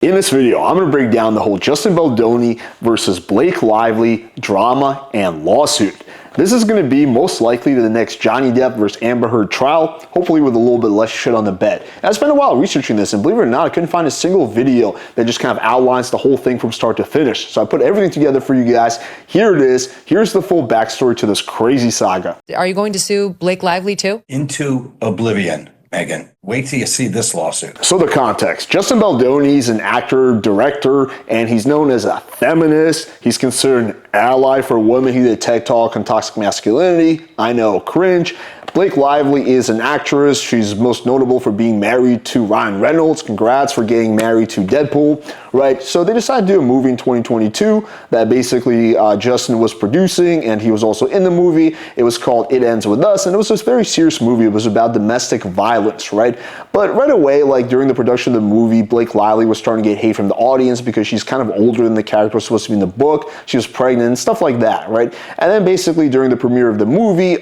In this video, I'm going to break down the whole Justin Baldoni versus Blake Lively drama and lawsuit. This is going to be most likely the next Johnny Depp versus Amber Heard trial, hopefully with a little bit less shit on the bed. And I spent a while researching this, and believe it or not, I couldn't find a single video that just kind of outlines the whole thing from start to finish. So I put everything together for you guys. Here it is. Here's the full backstory to this crazy saga. Are you going to sue Blake Lively too? Into oblivion, Megan. Wait till you see this lawsuit. So the context. Justin Baldoni is an actor, director, and he's known as a feminist. He's considered an ally for women. He did a TED Talk on toxic masculinity. I know, cringe. Blake Lively is an actress. She's most notable for being married to Ryan Reynolds. Congrats for getting married to Deadpool, right? So they decided to do a movie in 2022 that basically Justin was producing, and he was also in the movie. It was called It Ends With Us, and it was this very serious movie. It was about domestic violence, right? But right away, like during the production of the movie, Blake Lively was starting to get hate from the audience because she's kind of older than the character was supposed to be in the book. She was pregnant and stuff like that, right? And then basically during the premiere of the movie,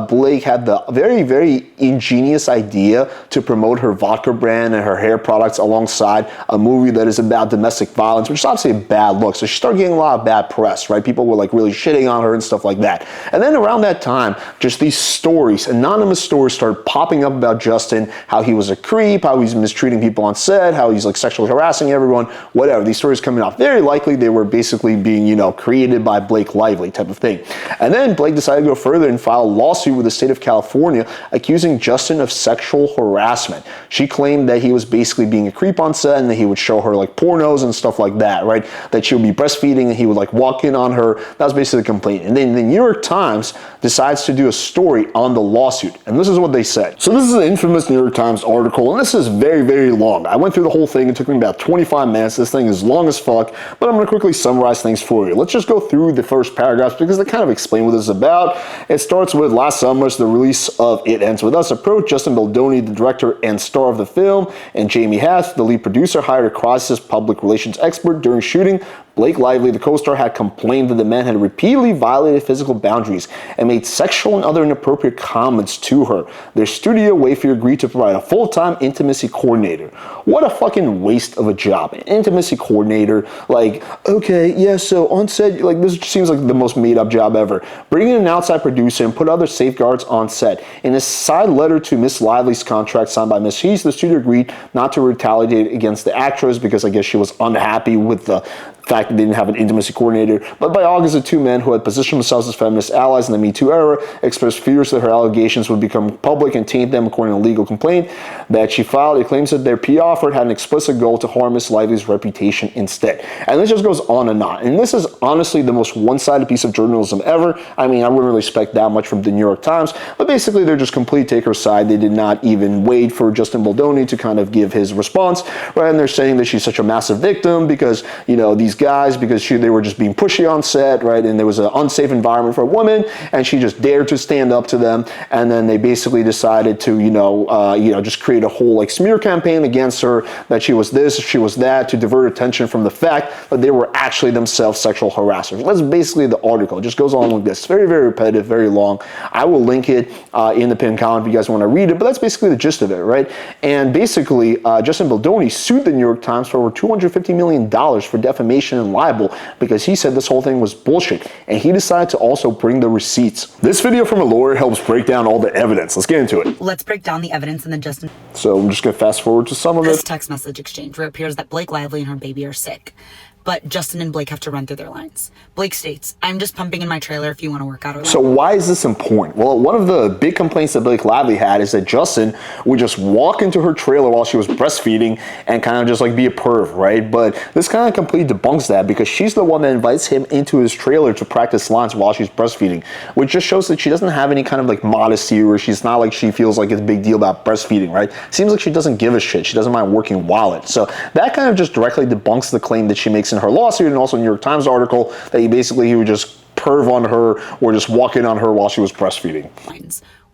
Blake had the very, very ingenious idea to promote her vodka brand and her hair products alongside a movie that is about domestic violence, which is obviously a bad look. So she started getting a lot of bad press, right? People were like really shitting on her and stuff like that. And then around that time, just these stories, anonymous stories started popping up about Justin, how he was a creep, how he's mistreating people on set, how he's like sexually harassing everyone, whatever. These stories coming out. Very likely they were basically being, created by Blake Lively type of thing. And then Blake decided to go further and file a lawsuit with the state of California accusing Justin of sexual harassment. She claimed that he was basically being a creep on set and that he would show her like pornos and stuff like that, right? That she would be breastfeeding and he would like walk in on her. That was basically the complaint. And then the New York Times decides to do a story on the lawsuit. And this is what they said. So this is an infamous New York Times article, and this is very, very long. I went through the whole thing. It took me about 25 minutes. This thing is long as fuck, but I'm going to quickly summarize things for you. Let's just go through the first paragraphs because they kind of explain what this is about. It starts with last summer, the release of It Ends With Us approached Justin Baldoni, the director and star of the film, and Jamie Hath, the lead producer, hired a crisis public relations expert during shooting. Blake Lively, the co-star, had complained that the man had repeatedly violated physical boundaries and made sexual and other inappropriate comments to her. Their studio, Wayfair, agreed to provide a full-time intimacy coordinator. What a fucking waste of a job. An intimacy coordinator, like, okay, yeah, so on set, like, this seems like the most made-up job ever. Bring in an outside producer and put other safeguards on set. In a side letter to Miss Lively's contract signed by Miss Heath, the studio agreed not to retaliate against the actress because I guess she was unhappy with the fact that they didn't have an intimacy coordinator. But by August, the two men who had positioned themselves as feminist allies in the Me Too era expressed fears that her allegations would become public and taint them, according to a legal complaint that she filed. It claims that their PR effort had an explicit goal to harm Miss Lively's reputation instead. And this just goes on and on. And this is honestly the most one-sided piece of journalism ever. I mean, I wouldn't really expect that much from the New York Times, but basically they're just complete take her side. They did not even wait for Justin Baldoni to kind of give his response, right? And they're saying that she's such a massive victim because, these guys, because they were just being pushy on set, right? And there was an unsafe environment for a woman, and she just dared to stand up to them. And then they basically decided to, just create a whole like smear campaign against her, that she was this, she was that, to divert attention from the fact that they were actually themselves sexual harassers. That's basically the article. It just goes on like this. It's very, very repetitive, very long. I will link it in the pinned comment if you guys want to read it, but that's basically the gist of it, right? And basically, Justin Baldoni sued the New York Times for over $250 million for defamation and libel because he said this whole thing was bullshit, and he decided to also bring the receipts. This video from a lawyer helps break down all the evidence. Let's get into it. Let's break down the evidence in the Justin. So I'm just gonna fast forward to some of This it. text message exchange where it appears that Blake Lively and her baby are sick, but Justin and Blake have to run through their lines. Blake states, "I'm just pumping in my trailer if you want to work out." So why is this important? Well, one of the big complaints that Blake Lively had is that Justin would just walk into her trailer while she was breastfeeding and kind of just like be a perv, right? But this kind of completely debunks that because she's the one that invites him into his trailer to practice lines while she's breastfeeding, which just shows that she doesn't have any kind of like modesty, or she's not like she feels like it's a big deal about breastfeeding, right? Seems like she doesn't give a shit. She doesn't mind working while it. So that kind of just directly debunks the claim that she makes in her lawsuit, and also New York Times article, that he would just perv on her or just walk in on her while she was breastfeeding.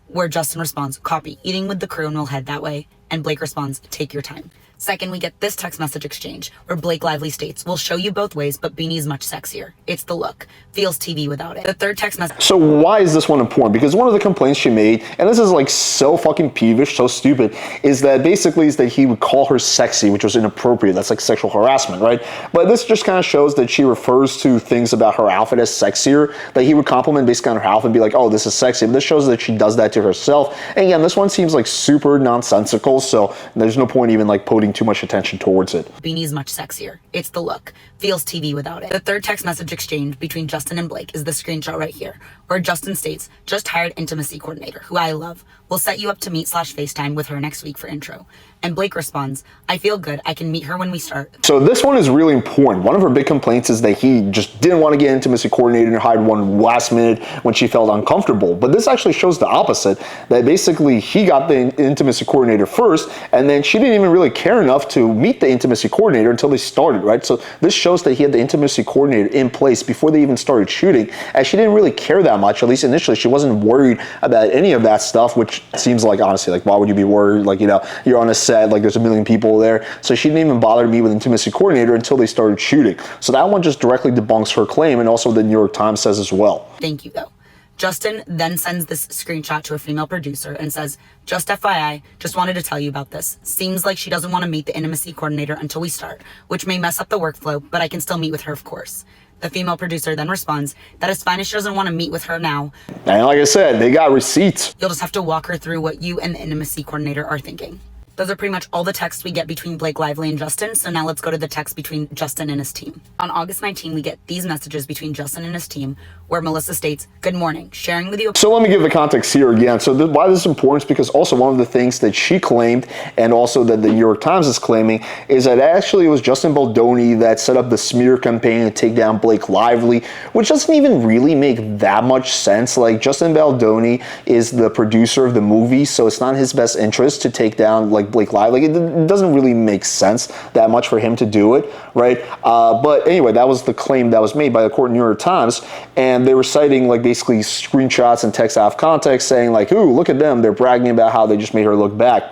Where Justin responds, "Copy, eating with the crew and we'll head that way." And Blake responds, "Take your time." Second, we get this text message exchange where Blake Lively states, "We'll show you both ways, but Beanie's much sexier. It's the look. Feels TV without it." The third text message. So why is this one important? Because one of the complaints she made, and this is like so fucking peevish, so stupid, is that basically is that he would call her sexy, which was inappropriate. That's like sexual harassment, right? But this just kind of shows that she refers to things about her outfit as sexier, that he would compliment basically on her outfit and be like, oh, this is sexy. But this shows that she does that to herself. And again, this one seems like super nonsensical, so there's no point even like putting too much attention towards it. Beanie's much sexier. It's the look. Feels TV without it. The third text message exchange between Justin and Blake is the screenshot right here, where Justin states, "Just hired intimacy coordinator, who I love. We'll set you up to meet / FaceTime with her next week for intro." And Blake responds, "I feel good. I can meet her when we start." So this one is really important. One of her big complaints is that he just didn't want to get intimacy coordinator and hired one last minute when she felt uncomfortable. But this actually shows the opposite, that basically he got the intimacy coordinator first, and then she didn't even really care enough to meet the intimacy coordinator until they started, right? So this shows that he had the intimacy coordinator in place before they even started shooting, and she didn't really care that much. At least initially, she wasn't worried about any of that stuff, which seems like, honestly, like, why would you be worried? Like, you know, you're on a set, like there's a million people there. So she didn't even bother to meet with intimacy coordinator until they started shooting. So that one just directly debunks her claim, and also the New York Times says as well. Thank you, though. Justin then sends this screenshot to a female producer and says, "Just FYI, just wanted to tell you about this. Seems like she doesn't want to meet the intimacy coordinator until we start, which may mess up the workflow, but I can still meet with her, of course." The female producer then responds that it's fine if she doesn't want to meet with her now. And like I said, they got receipts. You'll just have to walk her through what you and the intimacy coordinator are thinking. Those are pretty much all the texts we get between Blake Lively and Justin, so now let's go to the text between Justin and his team. On August 19, we get these messages between Justin and his team, where Melissa states, "Good morning, sharing with you..." So let me give the context here again. So why this is important is because also one of the things that she claimed, and also that the New York Times is claiming, is that actually it was Justin Baldoni that set up the smear campaign to take down Blake Lively, which doesn't even really make that much sense. Like, Justin Baldoni is the producer of the movie, so it's not in his best interest to take down like Blake Lively. Like, it doesn't really make sense that much for him to do it, right? But anyway, that was the claim that was made by the court New York Times, and they were citing like basically screenshots and text out of context saying like, ooh, look at them, they're bragging about how they just made her look back.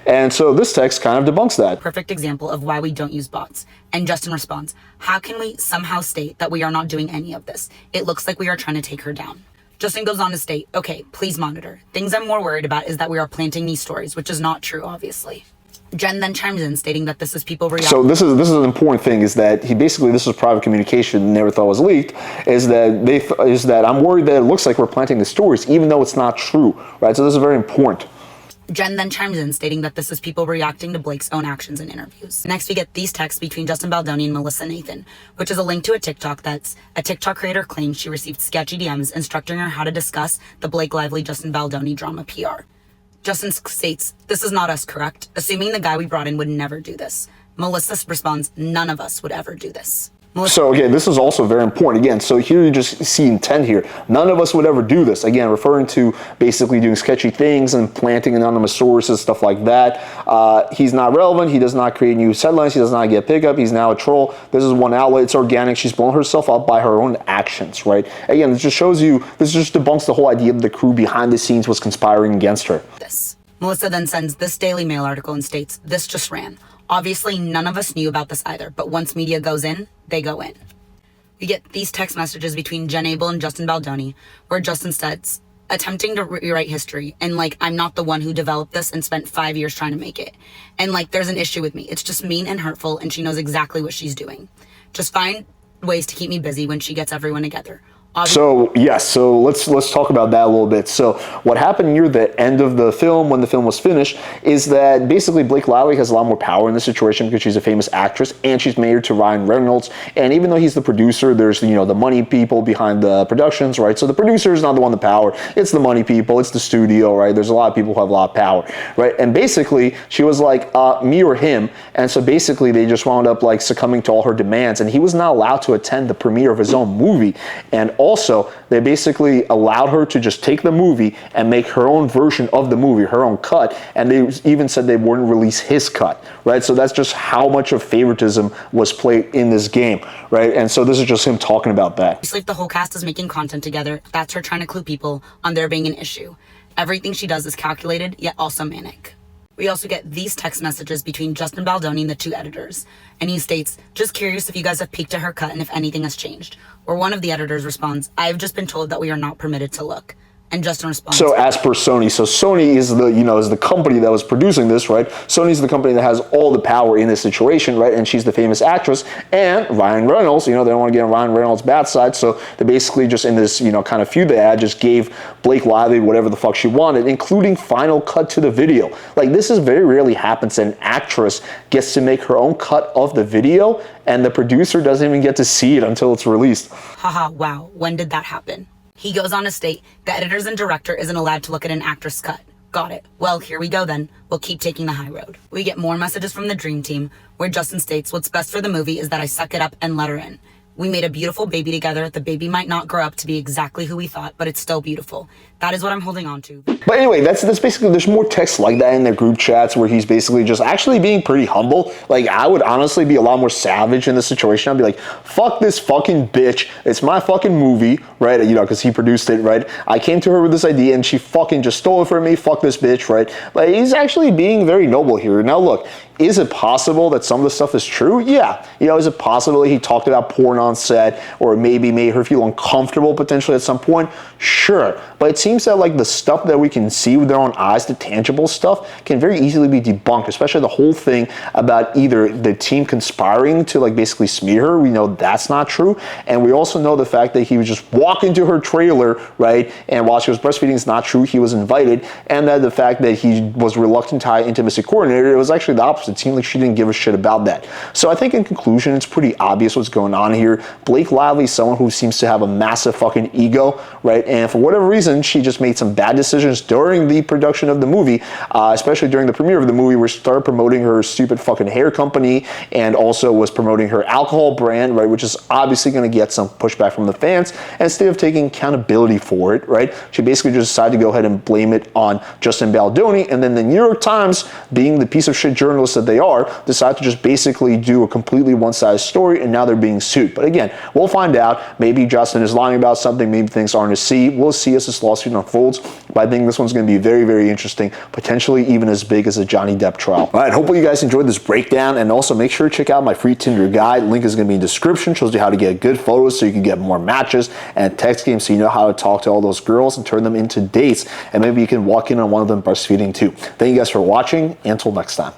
And so this text kind of debunks that. Perfect example of why we don't use bots. And Justin responds, "How can we somehow state that we are not doing any of this? It looks like we are trying to take her down." Justin goes on to state, "Okay, please monitor. Things I'm more worried about is that we are planting these stories," which is not true, obviously. Jen then chimes in, stating that this is people reacting. So this is an important thing, is that he basically, this was private communication, never thought was leaked, is that I'm worried that it looks like we're planting the stories, even though it's not true, right? So this is very important. Jen then chimes in, stating that this is people reacting to Blake's own actions in interviews. Next, we get these texts between Justin Baldoni and Melissa Nathan, which is a link to a TikTok that's a TikTok creator claims she received sketchy DMs instructing her how to discuss the Blake Lively-Justin Baldoni drama PR. Justin states, "This is not us, correct? Assuming the guy we brought in would never do this." Melissa responds, "None of us would ever do this." So again, this is also very important. Again, so here you just see intent here. None of us would ever do this. Again, referring to basically doing sketchy things and planting anonymous sources, stuff like that. He's not relevant. He does not create news headlines. He does not get pickup. He's now a troll. This is one outlet. It's organic. She's blown herself up by her own actions, right? Again, this just shows you, this just debunks the whole idea that the crew behind the scenes was conspiring against her. Melissa then sends this Daily Mail article and states, "This just ran. Obviously, none of us knew about this either, but once media goes in, they go in." We get these text messages between Jen Abel and Justin Baldoni, where Justin says, "Attempting to rewrite history, and like, I'm not the one who developed this and spent 5 years trying to make it. And like, there's an issue with me. It's just mean and hurtful, and she knows exactly what she's doing. Just find ways to keep me busy when she gets everyone together." So yes, so let's talk about that a little bit. So what happened near the end of the film, when the film was finished, is that basically Blake Lively has a lot more power in this situation because she's a famous actress and she's married to Ryan Reynolds. And even though he's the producer, there's, you know, the money people behind the productions, right? So the producer is not the one with the power; it's the money people, it's the studio, right? There's a lot of people who have a lot of power, right? And basically she was like, me or him. And so basically they just wound up like succumbing to all her demands, and he was not allowed to attend the premiere of his own movie. And also, they basically allowed her to just take the movie and make her own version of the movie, her own cut, and they even said they wouldn't release his cut, right? So that's just how much of favoritism was played in this game, right? And so this is just him talking about that. Obviously, if the whole cast is making content together, that's her trying to clue people on there being an issue. Everything she does is calculated, yet also manic. We also get these text messages between Justin Baldoni and the two editors. And he states, just curious if you guys have peeked at her cut and if anything has changed. Or one of the editors responds, I have just been told that we are not permitted to look. And Justin responds. So as per Sony, so Sony is the company that was producing this, right? Sony's the company that has all the power in this situation, right? And she's the famous actress. And Ryan Reynolds, they don't want to get on Ryan Reynolds' bad side, so they basically just in this, kind of feud they had, just gave Blake Lively whatever the fuck she wanted, including final cut to the video. Like, this is very rarely happens that an actress gets to make her own cut of the video, and the producer doesn't even get to see it until it's released. Haha, wow, when did that happen? He goes on to state, the editors and director isn't allowed to look at an actress cut. Got it. Well, here we go then. We'll keep taking the high road. We get more messages from the Dream Team, where Justin states, what's best for the movie is that I suck it up and let her in. We made a beautiful baby together. The baby might not grow up to be exactly who we thought, but it's still beautiful. That is what I'm holding on to. But anyway, that's basically, there's more text like that in their group chats where he's basically just actually being pretty humble. Like, I would honestly be a lot more savage in this situation. I'd be like, fuck this fucking bitch. It's my fucking movie, right? Because he produced it, right? I came to her with this idea and she fucking just stole it from me. Fuck this bitch, right? But he's actually being very noble here. Now, look, is it possible that some of the stuff is true? Yeah. Is it possible that he talked about porn on set or maybe made her feel uncomfortable potentially at some point? Sure. But it seems that like the stuff that we can see with our own eyes, the tangible stuff, can very easily be debunked, especially the whole thing about either the team conspiring to like basically smear her. We know that's not true. And we also know the fact that he was just walking to her trailer, right? And while she was breastfeeding is not true. He was invited. And that the fact that he was reluctant to hire intimacy coordinator, it was actually the opposite. It seemed like she didn't give a shit about that. So I think in conclusion, it's pretty obvious what's going on here. Blake Lively is someone who seems to have a massive fucking ego, right? And for whatever reason, she just made some bad decisions during the production of the movie, especially during the premiere of the movie, where she started promoting her stupid fucking hair company and also was promoting her alcohol brand, right? Which is obviously going to get some pushback from the fans. And instead of taking accountability for it, right? She basically just decided to go ahead and blame it on Justin Baldoni. And then the New York Times, being the piece of shit journalists that they are, decide to just basically do a completely one-sided story, and now they're being sued. But again, we'll find out. Maybe Justin is lying about something. Maybe things aren't as see. We'll see as this lawsuit unfolds. But I think this one's going to be very, very interesting, potentially even as big as the Johnny Depp trial. All right, hopefully you guys enjoyed this breakdown, and also make sure to check out my free Tinder guide. Link is going to be in the description. Shows you how to get good photos so you can get more matches, and text games so you know how to talk to all those girls and turn them into dates. And maybe you can walk in on one of them breastfeeding too. Thank you guys for watching. Until next time.